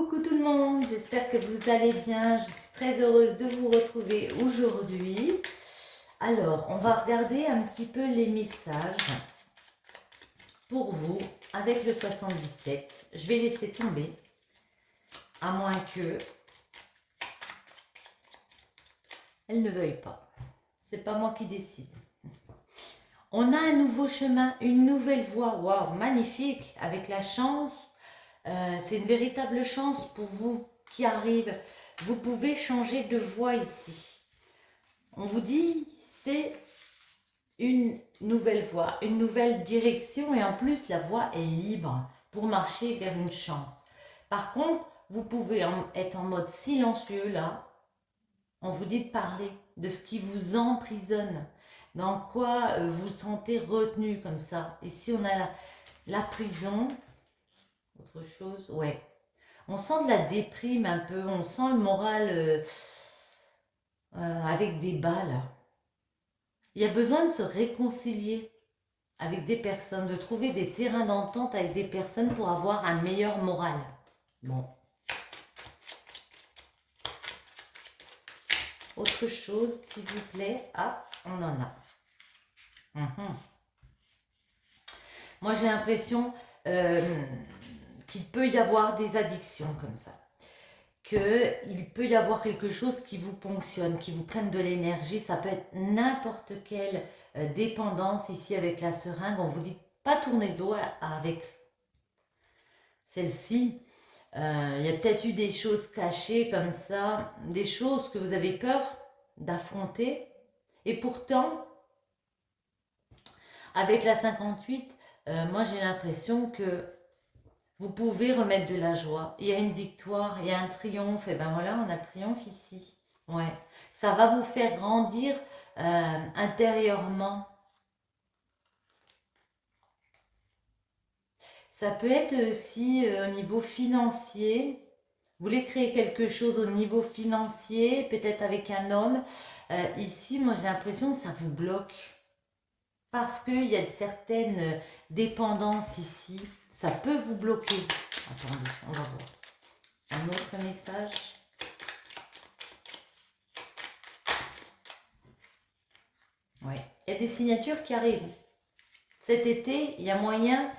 Coucou tout le monde, j'espère que vous allez bien. Je suis très heureuse de vous retrouver aujourd'hui. Alors, on va regarder un petit peu les messages pour vous avec le 77. Je vais laisser tomber, à moins que elle ne veuille pas. C'est pas moi qui décide. On a un nouveau chemin, une nouvelle voie. Waouh, magnifique, avec la chance. C'est une véritable chance pour vous qui arrive. Vous pouvez changer de voie ici. On vous dit, c'est une nouvelle voie, une nouvelle direction et en plus la voie est libre pour marcher vers une chance. Par contre, vous pouvez être en mode silencieux là. On vous dit de parler de ce qui vous emprisonne, dans quoi vous vous sentez retenu comme ça. Ici, on a la prison. Autre chose, ouais. On sent de la déprime un peu, on sent le moral avec des bas là. Il y a besoin de se réconcilier avec des personnes, de trouver des terrains d'entente avec des personnes pour avoir un meilleur moral. Bon. Autre chose, s'il vous plaît. Ah, on en a. Moi, j'ai l'impression qu'il peut y avoir des addictions comme ça. Qu'il peut y avoir quelque chose qui vous ponctionne, qui vous prenne de l'énergie. Ça peut être n'importe quelle dépendance ici avec la seringue. On vous dit pas tourner le dos avec celle-ci. Il y a peut-être eu des choses cachées comme ça, des choses que vous avez peur d'affronter. Et pourtant, avec la 58, moi j'ai l'impression que vous pouvez remettre de la joie. Il y a une victoire, il y a un triomphe. Et ben voilà, on a le triomphe ici. Ouais. Ça va vous faire grandir intérieurement. Ça peut être aussi au niveau financier. Vous voulez créer quelque chose au niveau financier, peut-être avec un homme. Ici, moi j'ai l'impression que ça vous bloque. Parce qu'il y a certaines dépendances ici. Ça peut vous bloquer. Attendez, on va voir. Un autre message. Oui, il y a des signatures qui arrivent. Cet été, il y a moyen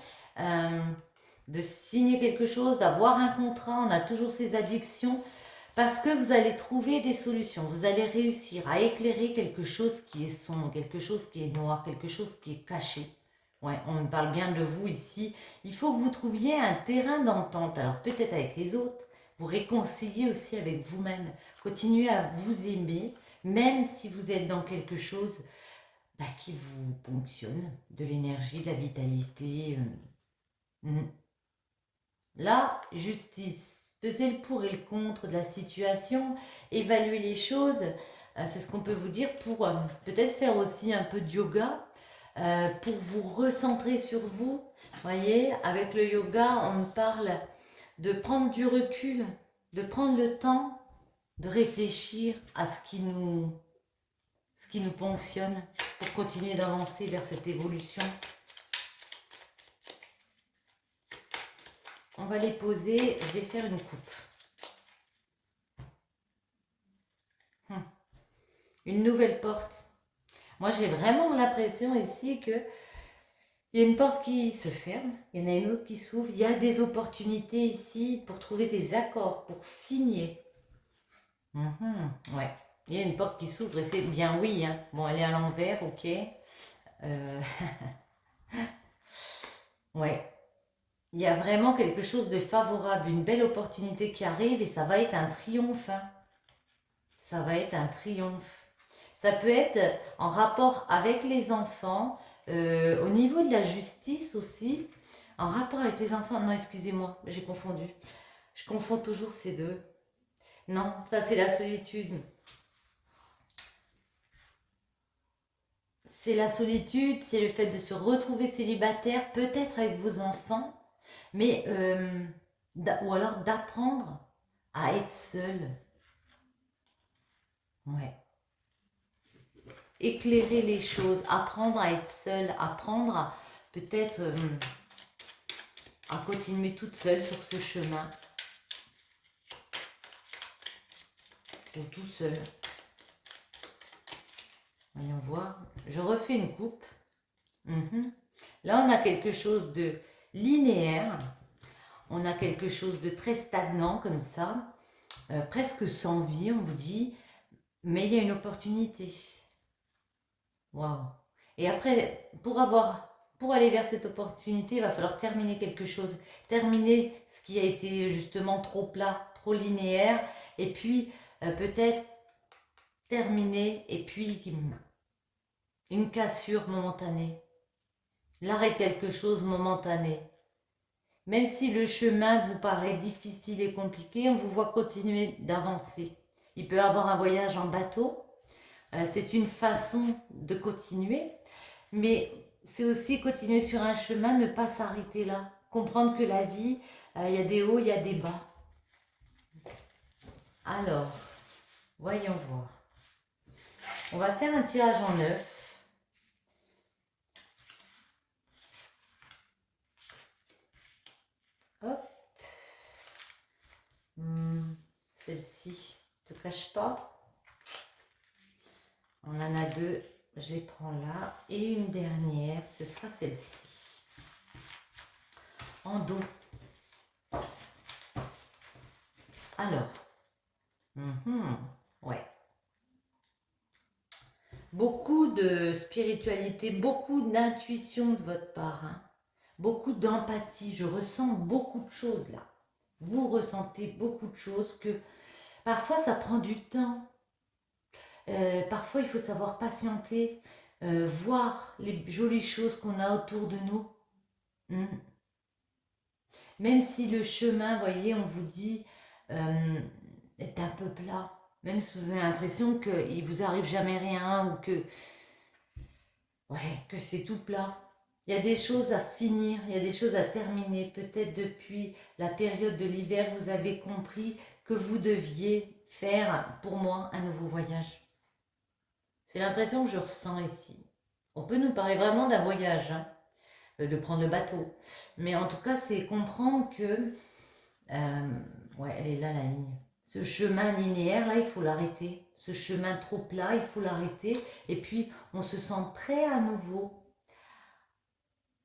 de signer quelque chose, d'avoir un contrat. On a toujours ces addictions parce que vous allez trouver des solutions. Vous allez réussir à éclairer quelque chose qui est sombre, quelque chose qui est noir, quelque chose qui est caché. Ouais, on parle bien de vous ici. Il faut que vous trouviez un terrain d'entente. Alors peut-être avec les autres, vous réconcilier aussi avec vous-même. Continuez à vous aimer, même si vous êtes dans quelque chose qui vous ponctionne, de l'énergie, de la vitalité. Là, justice, peser le pour et le contre de la situation, évaluer les choses, c'est ce qu'on peut vous dire pour peut-être faire aussi un peu de yoga, pour vous recentrer sur vous. Voyez, avec le yoga, on parle de prendre du recul, de prendre le temps de réfléchir à ce qui nous ponctionne pour continuer d'avancer vers cette évolution. On va les poser, je vais faire une coupe. Une nouvelle porte. Moi, j'ai vraiment l'impression ici que il y a une porte qui se ferme, il y en a une autre qui s'ouvre. Il y a des opportunités ici pour trouver des accords, pour signer. Ouais. Il y a une porte qui s'ouvre et c'est bien oui. Hein. Bon, elle est à l'envers, ok. Ouais. Il y a vraiment quelque chose de favorable, une belle opportunité qui arrive et ça va être un triomphe. Hein. Ça va être un triomphe. Ça peut être en rapport avec les enfants, au niveau de la justice aussi, en rapport avec les enfants. Non, excusez-moi, j'ai confondu. Je confonds toujours ces deux. Non, ça c'est la solitude. C'est la solitude, c'est le fait de se retrouver célibataire, peut-être avec vos enfants, mais ou alors d'apprendre à être seul. Ouais. Éclairer les choses, apprendre à être seul, apprendre à peut-être à continuer toute seule sur ce chemin. ou tout seul. Voyons voir. Je refais une coupe. Là, on a quelque chose de linéaire. On a quelque chose de très stagnant comme ça. Presque sans vie, on vous dit. Mais il y a une opportunité. Waouh. Et après, pour aller vers cette opportunité, il va falloir terminer quelque chose. Terminer ce qui a été justement trop plat, trop linéaire. Et puis, peut-être terminer et puis une cassure momentanée. L'arrêt quelque chose momentané. Même si le chemin vous paraît difficile et compliqué, on vous voit continuer d'avancer. Il peut y avoir un voyage en bateau. C'est une façon de continuer. Mais c'est aussi continuer sur un chemin, ne pas s'arrêter là. Comprendre que la vie, il y a des hauts, il y a des bas. Alors, voyons voir. On va faire un tirage en 9. Hop. Celle-ci, ne te cache pas. On en a deux. Je les prends là. Et une dernière, ce sera celle-ci. En dos. Alors. Ouais. Beaucoup de spiritualité, beaucoup d'intuition de votre part. Beaucoup d'empathie. Je ressens beaucoup de choses là. Vous ressentez beaucoup de choses que parfois ça prend du temps. Parfois il faut savoir patienter, voir les jolies choses qu'on a autour de nous. Même si le chemin, voyez, on vous dit, est un peu plat. Même si vous avez l'impression qu'il vous arrive jamais rien ou que c'est tout plat. Il y a des choses à finir, il y a des choses à terminer. Peut-être depuis la période de l'hiver, vous avez compris que vous deviez faire, pour moi, un nouveau voyage. C'est l'impression que je ressens ici. On peut nous parler vraiment d'un voyage, de prendre le bateau. Mais en tout cas, c'est comprendre que... ouais, elle est là, la ligne. Ce chemin linéaire, là, il faut l'arrêter. Ce chemin trop plat, il faut l'arrêter. Et puis, on se sent prêt à nouveau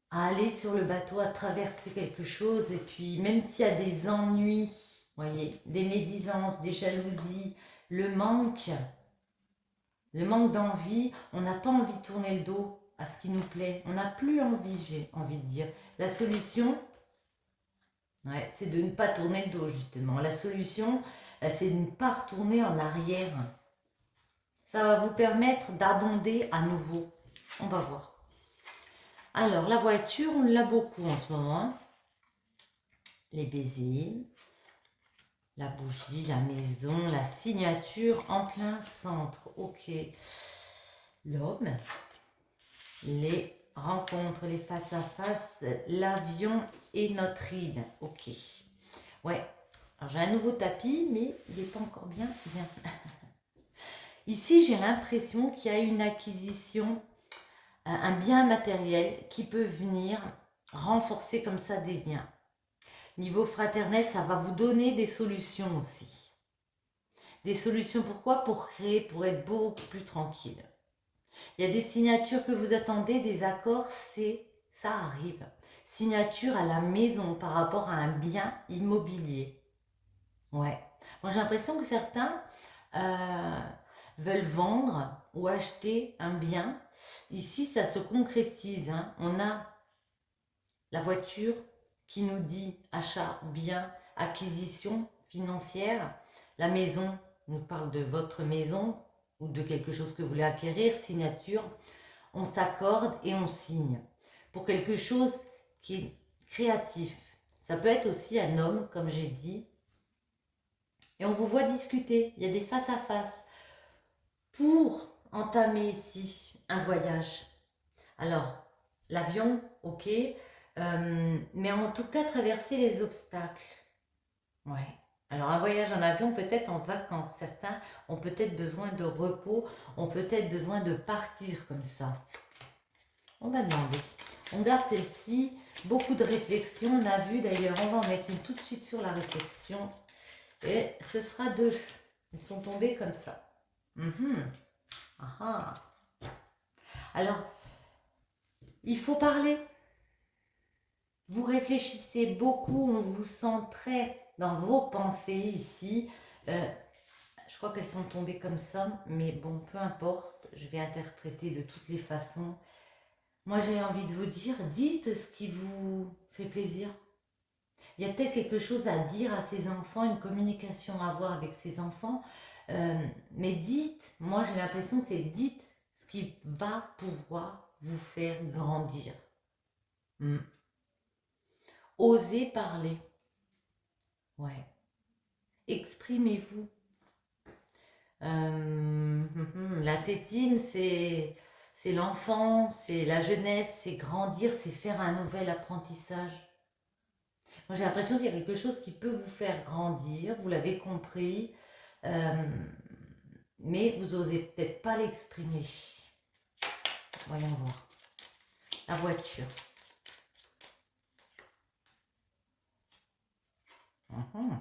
à aller sur le bateau, à traverser quelque chose. Et puis, même s'il y a des ennuis, voyez, des médisances, des jalousies, le manque d'envie, on n'a pas envie de tourner le dos à ce qui nous plaît. On n'a plus envie, j'ai envie de dire. La solution, c'est de ne pas tourner le dos, justement. La solution, c'est de ne pas retourner en arrière. Ça va vous permettre d'abonder à nouveau. On va voir. Alors, la voiture, on l'a beaucoup en ce moment. Les baisers, la bougie, la maison, la signature en plein centre. Ok. L'homme, les rencontres, les face-à-face, l'avion et notre île. Ok. Ouais. Alors, j'ai un nouveau tapis, mais il n'est pas encore bien. Ici, j'ai l'impression qu'il y a une acquisition, un bien matériel qui peut venir renforcer comme ça des liens. Niveau fraternel, ça va vous donner des solutions aussi. Des solutions pourquoi? Pour créer, pour être beaucoup plus tranquille. Il y a des signatures que vous attendez, des accords, ça arrive. Signature à la maison par rapport à un bien immobilier. Ouais. Moi, j'ai l'impression que certains veulent vendre ou acheter un bien. Ici, ça se concrétise. On a la voiture qui nous dit achat, bien, acquisition financière. La maison nous parle de votre maison ou de quelque chose que vous voulez acquérir. Signature, on s'accorde et on signe pour quelque chose qui est créatif. Ça peut être aussi un homme, comme j'ai dit. Et on vous voit discuter. Il y a des face-à-face pour entamer ici un voyage. Alors, l'avion, ok. Mais en tout cas, traverser les obstacles. Ouais. Alors, un voyage en avion, peut-être en vacances. Certains ont peut-être besoin de repos, ont peut-être besoin de partir comme ça. On va demander. On garde celle-ci. Beaucoup de réflexion. On a vu d'ailleurs, on va en mettre une tout de suite sur la réflexion. Et ce sera 2. Ils sont tombés comme ça. Mhm. Ah ah. Alors, il faut parler. Vous réfléchissez beaucoup, on vous sent très dans vos pensées ici. Je crois qu'elles sont tombées comme ça, mais bon, peu importe, je vais interpréter de toutes les façons. Moi, j'ai envie de vous dire, dites ce qui vous fait plaisir. Il y a peut-être quelque chose à dire à ses enfants, une communication à avoir avec ses enfants, mais dites, moi j'ai l'impression que c'est dites ce qui va pouvoir vous faire grandir. Hmm. Osez parler, ouais. Exprimez-vous. La tétine, c'est l'enfant, c'est la jeunesse, c'est grandir, c'est faire un nouvel apprentissage. Moi, j'ai l'impression qu'il y a quelque chose qui peut vous faire grandir, vous l'avez compris, euh, mais vous osez peut-être pas l'exprimer. Voyons voir. La voiture. Mhm.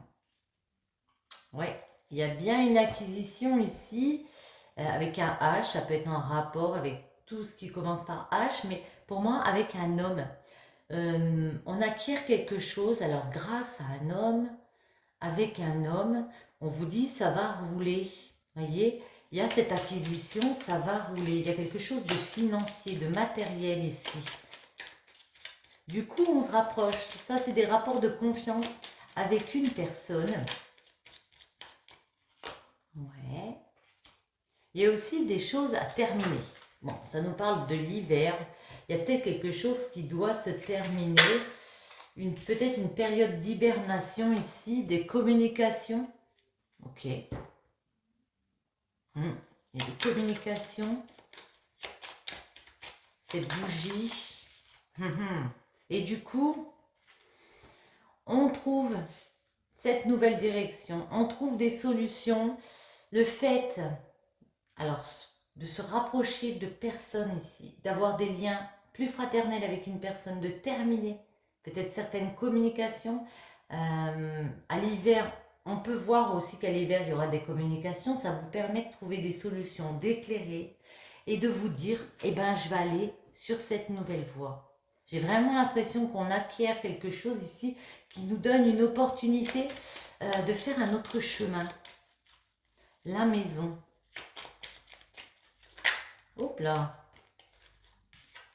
Ouais, il y a bien une acquisition ici avec un H. Ça peut être en rapport avec tout ce qui commence par H, mais pour moi, avec un homme. On acquiert quelque chose, alors grâce à un homme, avec un homme, on vous dit ça va rouler. Voyez, il y a cette acquisition, ça va rouler. Il y a quelque chose de financier, de matériel ici. Du coup, on se rapproche. Ça, c'est des rapports de confiance avec une personne. Ouais. Il y a aussi des choses à terminer. Bon, ça nous parle de l'hiver. Il y a peut-être quelque chose qui doit se terminer. Peut-être une période d'hibernation ici, des communications. Ok. Il y a des communications. Cette bougie. Et du coup, on trouve cette nouvelle direction. On trouve des solutions. Le fait, alors, de se rapprocher de personnes ici, d'avoir des liens plus fraternels avec une personne, de terminer peut-être certaines communications. À l'hiver, on peut voir aussi qu'à l'hiver, il y aura des communications. Ça vous permet de trouver des solutions, d'éclairer et de vous dire, eh ben, je vais aller sur cette nouvelle voie. J'ai vraiment l'impression qu'on acquiert quelque chose ici qui nous donne une opportunité de faire un autre chemin. La maison. Hop là.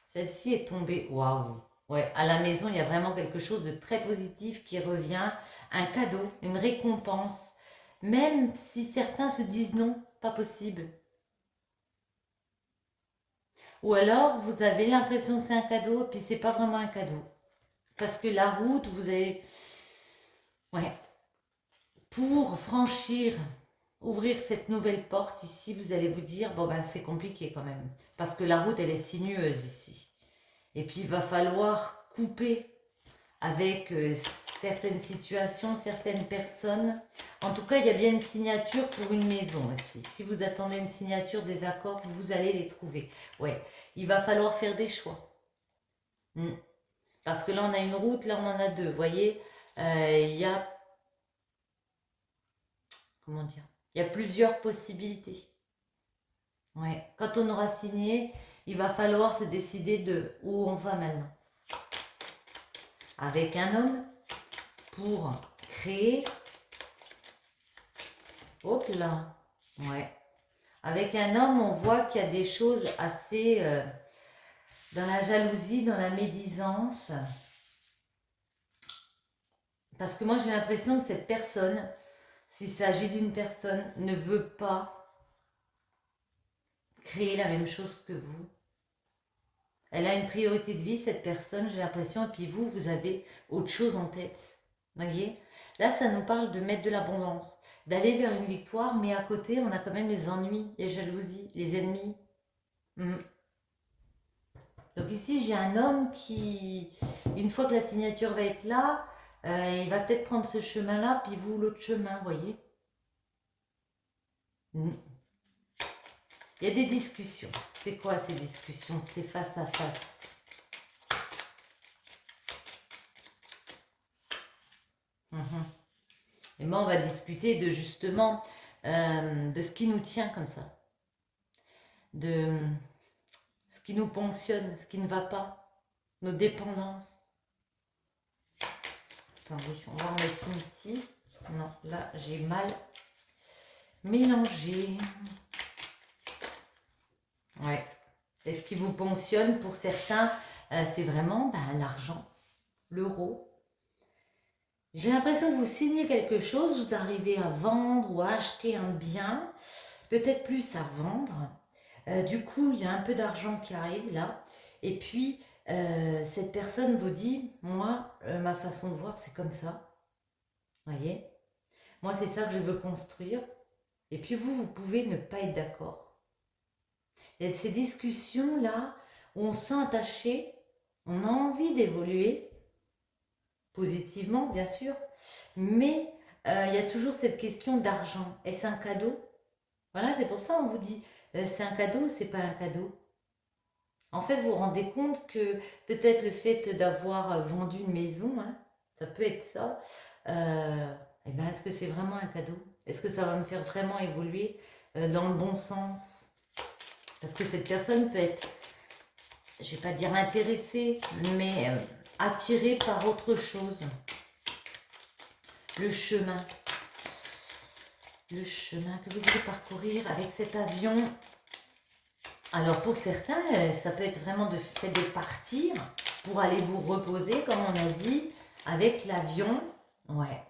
Celle-ci est tombée. Waouh. Ouais, à la maison, il y a vraiment quelque chose de très positif qui revient. Un cadeau, une récompense. Même si certains se disent non, pas possible. Ou alors, vous avez l'impression que c'est un cadeau, puis c'est pas vraiment un cadeau. Parce que la route, vous avez... Ouais. Pour franchir, ouvrir cette nouvelle porte ici, vous allez vous dire, bon ben c'est compliqué quand même. Parce que la route, elle est sinueuse ici. Et puis, il va falloir couper avec certaines situations, certaines personnes. En tout cas, il y a bien une signature pour une maison ici. Si vous attendez une signature des accords, vous allez les trouver. Ouais, il va falloir faire des choix. Parce que là, on a une route, là, on en a deux. Vous voyez, il y a... Comment dire? Il y a plusieurs possibilités. Ouais. Quand on aura signé, il va falloir se décider de où on va maintenant. Avec un homme pour créer. Hop là. Ouais. Avec un homme, on voit qu'il y a des choses assez dans la jalousie, dans la médisance. Parce que moi, j'ai l'impression que cette personne, s'il s'agit d'une personne, ne veut pas créer la même chose que vous. Elle a une priorité de vie, cette personne, j'ai l'impression, et puis vous, vous avez autre chose en tête. Voyez? Là, ça nous parle de mettre de l'abondance, d'aller vers une victoire, mais à côté, on a quand même les ennuis, les jalousies, les ennemis. Donc ici, j'ai un homme qui, une fois que la signature va être là, il va peut-être prendre ce chemin-là, puis vous, l'autre chemin, vous voyez? Il y a des discussions. C'est quoi ces discussions? C'est face à face. Et moi, on va discuter de justement de ce qui nous tient comme ça, de ce qui nous ponctionne, ce qui ne va pas, nos dépendances. Attendez, on va en mettre une ici. Non, là, j'ai mal mélangé. Ouais. Et ce qui vous ponctionne pour certains, c'est vraiment l'argent, l'euro. J'ai l'impression que vous signez quelque chose, vous arrivez à vendre ou à acheter un bien, peut-être plus à vendre. Du coup, il y a un peu d'argent qui arrive là. Et puis, cette personne vous dit, moi, ma façon de voir, c'est comme ça. Voyez? Moi, c'est ça que je veux construire. Et puis vous, vous pouvez ne pas être d'accord. Il y a ces discussions-là où on se sent attaché, on a envie d'évoluer, positivement, bien sûr, mais il y a toujours cette question d'argent. Est-ce un cadeau? Voilà, c'est pour ça qu'on vous dit, c'est un cadeau ou c'est pas un cadeau? En fait, vous vous rendez compte que peut-être le fait d'avoir vendu une maison, hein, ça peut être ça. Eh ben, est-ce que c'est vraiment un cadeau? Est-ce que ça va me faire vraiment évoluer dans le bon sens? Parce que cette personne peut être, je vais pas dire intéressée, mais attirée par autre chose. Le chemin que vous allez parcourir avec cet avion. Alors pour certains, ça peut être vraiment de fait de partir pour aller vous reposer, comme on a dit, avec l'avion, ouais,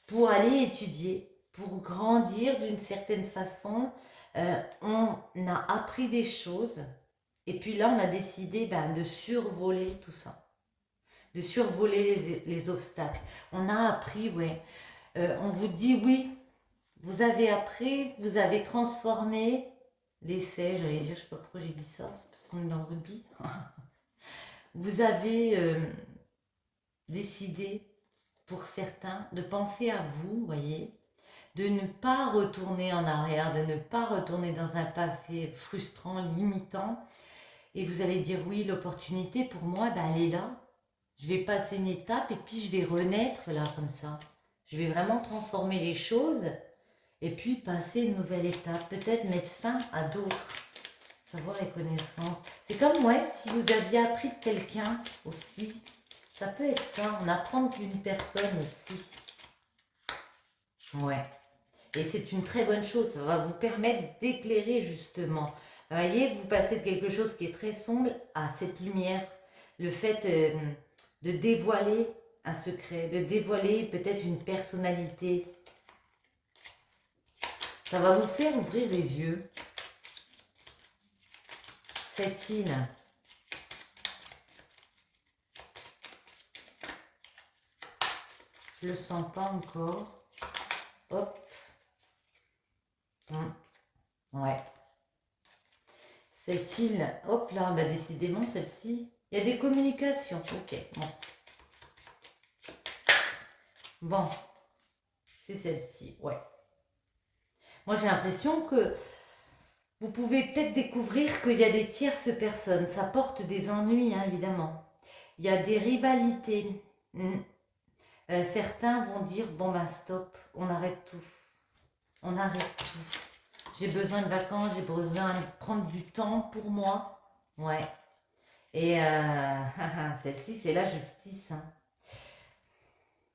pour aller étudier, pour grandir d'une certaine façon. On a appris des choses et puis là on a décidé de survoler tout ça, de survoler les obstacles. On a appris, ouais. On vous dit oui, vous avez appris, vous avez transformé l'essai, j'allais dire, je sais pas pourquoi j'ai dit ça, c'est parce qu'on est dans le rugby. Vous avez décidé, pour certains, de penser à vous, voyez, de ne pas retourner en arrière, de ne pas retourner dans un passé frustrant, limitant. Et vous allez dire, oui, l'opportunité pour moi, elle est là. Je vais passer une étape et puis je vais renaître là, comme ça. Je vais vraiment transformer les choses et puis passer une nouvelle étape. Peut-être mettre fin à d'autres. Savoir et connaissance. C'est comme moi, si vous aviez appris de quelqu'un aussi. Ça peut être ça, on apprend d'une personne aussi. Ouais. Et c'est une très bonne chose, ça va vous permettre d'éclairer justement. Vous voyez, vous passez de quelque chose qui est très sombre à cette lumière. Le fait de dévoiler un secret, de dévoiler peut-être une personnalité. Ça va vous faire ouvrir les yeux. Cette île. Je le sens pas encore. Hop. Ouais. Cette île, hop là, décidément celle-ci. Il y a des communications. Ok, bon. Bon. C'est celle-ci, ouais. Moi j'ai l'impression que vous pouvez peut-être découvrir qu'il y a des tierces personnes. Ça porte des ennuis, hein, évidemment. Il y a des rivalités. Certains vont dire, bon stop, on arrête tout. On arrête tout. J'ai besoin de vacances, j'ai besoin de prendre du temps pour moi. Ouais. Et celle-ci, c'est la justice. Hein.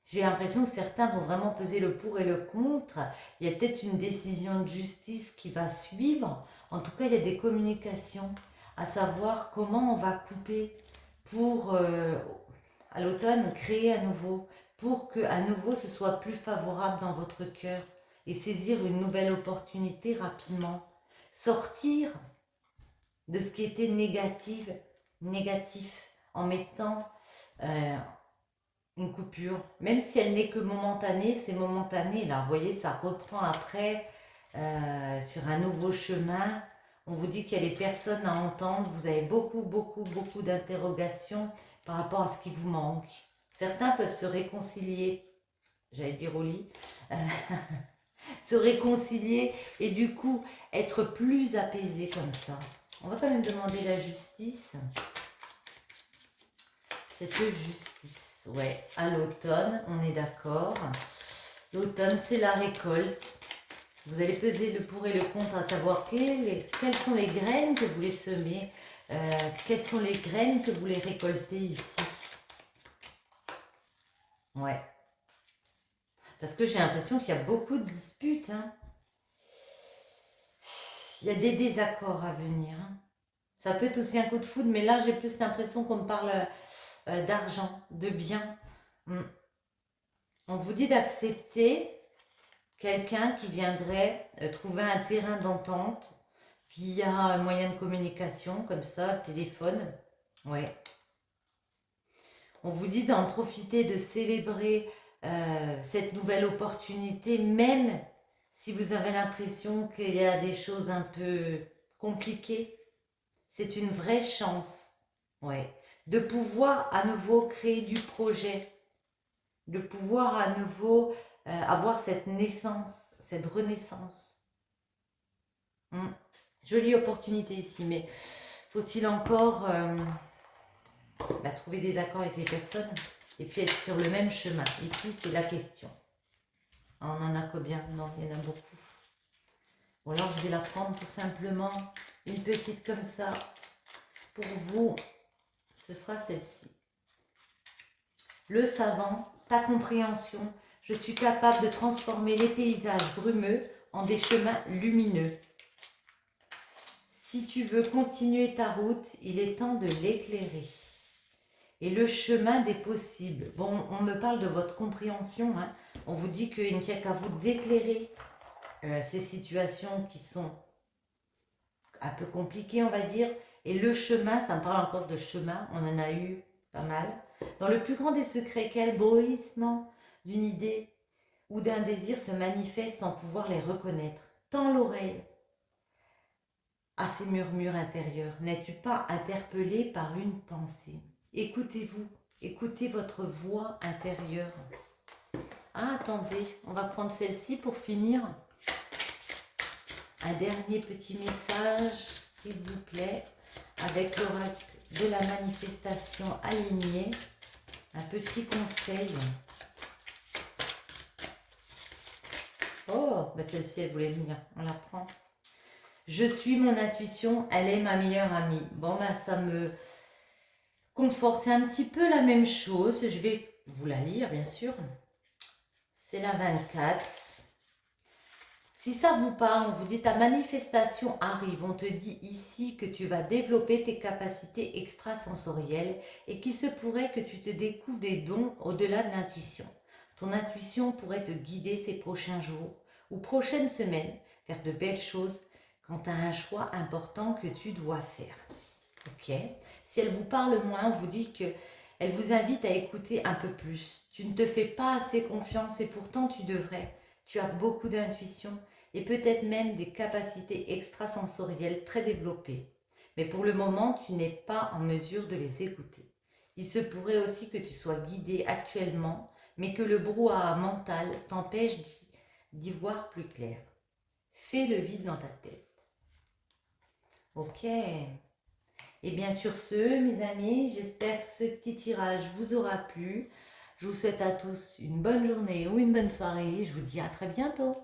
J'ai l'impression que certains vont vraiment peser le pour et le contre. Il y a peut-être une décision de justice qui va suivre. En tout cas, il y a des communications, à savoir comment on va couper pour, à l'automne, créer à nouveau, pour qu'à nouveau ce soit plus favorable dans votre cœur et saisir une nouvelle opportunité rapidement. Sortir de ce qui était négatif en mettant une coupure, même si elle n'est que momentanée, c'est momentané là, vous voyez, ça reprend après sur un nouveau chemin. On vous dit qu'il y a des personnes à entendre, vous avez beaucoup d'interrogations par rapport à ce qui vous manque. Certains peuvent se réconcilier, j'allais dire au lit, se réconcilier et du coup être plus apaisé comme ça. On va quand même demander la justice. Cette justice, ouais, à l'automne, on est d'accord. L'automne, c'est la récolte. Vous allez peser le pour et le contre, à savoir quelles sont les graines que vous voulez semer, quelles sont les graines que vous voulez récolter ici. Ouais. Parce que j'ai l'impression qu'il y a beaucoup de disputes. Hein. Il y a des désaccords à venir. Hein. Ça peut être aussi un coup de foudre, mais là j'ai plus l'impression qu'on me parle d'argent, de biens. On vous dit d'accepter quelqu'un qui viendrait trouver un terrain d'entente via un moyen de communication, comme ça, téléphone. Ouais. On vous dit d'en profiter, de célébrer cette nouvelle opportunité, même si vous avez l'impression qu'il y a des choses un peu compliquées. C'est une vraie chance, ouais, de pouvoir à nouveau créer du projet, de pouvoir à nouveau avoir cette naissance, cette renaissance. Jolie opportunité ici, mais faut-il encore trouver des accords avec les personnes et puis être sur le même chemin. Ici, c'est la question. On en a combien? Non, il y en a beaucoup. Bon, alors je vais la prendre tout simplement, une petite comme ça. Pour vous, ce sera celle-ci. Le savant, ta compréhension, je suis capable de transformer les paysages brumeux en des chemins lumineux. Si tu veux continuer ta route, il est temps de l'éclairer. Et le chemin des possibles. Bon, on me parle de votre compréhension. Hein. On vous dit qu'il ne tient qu'à vous d'éclairer ces situations qui sont un peu compliquées, on va dire. Et le chemin, ça me parle encore de chemin. On en a eu pas mal. Dans le plus grand des secrets, quel bruissement d'une idée ou d'un désir se manifeste sans pouvoir les reconnaître. Tends l'oreille à ces murmures intérieurs. N'es-tu pas interpellé par une pensée? Écoutez-vous, écoutez votre voix intérieure. Ah, attendez, on va prendre celle-ci pour finir. Un dernier petit message, s'il vous plaît, avec l'oracle de la manifestation alignée. Un petit conseil. Oh, ben celle-ci, elle voulait venir, on la prend. Je suis mon intuition, elle est ma meilleure amie. Bon, ben ça me conforte, c'est un petit peu la même chose. Je vais vous la lire, bien sûr. C'est la 24. Si ça vous parle, on vous dit ta manifestation arrive. On te dit ici que tu vas développer tes capacités extrasensorielles et qu'il se pourrait que tu te découvres des dons au-delà de l'intuition. Ton intuition pourrait te guider ces prochains jours ou prochaines semaines vers de belles choses quand tu as un choix important que tu dois faire. Ok. Si elle vous parle moins, on vous dit qu'elle vous invite à écouter un peu plus. Tu ne te fais pas assez confiance et pourtant tu devrais. Tu as beaucoup d'intuition et peut-être même des capacités extrasensorielles très développées. Mais pour le moment, tu n'es pas en mesure de les écouter. Il se pourrait aussi que tu sois guidé actuellement, mais que le brouhaha mental t'empêche d'y voir plus clair. Fais le vide dans ta tête. Ok. Et bien sur ce, mes amis, j'espère que ce petit tirage vous aura plu. Je vous souhaite à tous une bonne journée ou une bonne soirée. Je vous dis à très bientôt.